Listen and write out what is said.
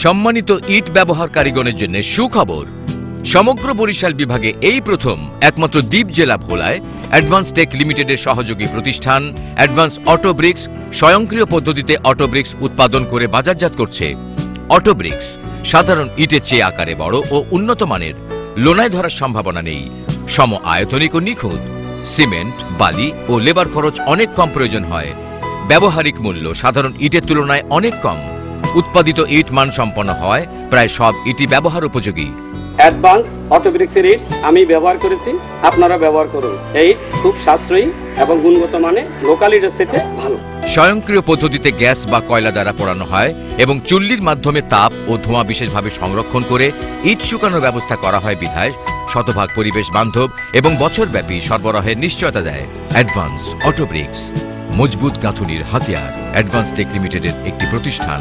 সম্মানিত ইট ব্যবহারকারীগণের জন্য সুখবর। সমগ্র বরিশাল বিভাগে এই প্রথম একমাত্র দ্বীপ জেলা ভোলায় অ্যাডভান্স টেক লিমিটেডের সহযোগী প্রতিষ্ঠান অ্যাডভান্স অটোব্রিক্স স্বয়ংক্রিয় পদ্ধতিতে অটোব্রিক্স উৎপাদন করে বাজারজাত করছে। অটোব্রিক্স সাধারণ ইটের চেয়ে আকারে বড় ও উন্নত মানের, লোনায় ধরার সম্ভাবনা নেই, সম আয়তনিক ও নিখুঁত। সিমেন্ট, বালি ও লেবার খরচ অনেক কম প্রয়োজন হয়। ব্যবহারিক মূল্য সাধারণ ইটের তুলনায় অনেক কম। উৎপাদিত ইট মানসম্পন্ন হয়, প্রায় সব ইটই ব্যবহার উপযোগী। অ্যাডভান্স অটোব্রিক্সের ইটস আমি ব্যবহার করেছি, আপনারা ব্যবহার করুন। এই খুব সাশ্রয়ী এবং গুণগত মানে লোকাল ইটের থেকে ভালো। স্বয়ংক্রিয় পদ্ধতিতে গ্যাস বা কয়লা দ্বারা পোড়ানো হয় এবং চুল্লির মাধ্যমে তাপ ও ধোঁয়া বিশেষভাবে সংরক্ষণ করে ইট শুকানোর ব্যবস্থা করা হয় বিধায় শতভাগ পরিবেশ বান্ধব এবং বছরব্যাপী সরবরাহের নিশ্চয়তা দেয়। অ্যাডভান্স অটোব্রিক্স মজবুত গাঁথুনির হাতিয়ার, অ্যাডভান্স টেক লিমিটেডের একটি প্রতিষ্ঠান।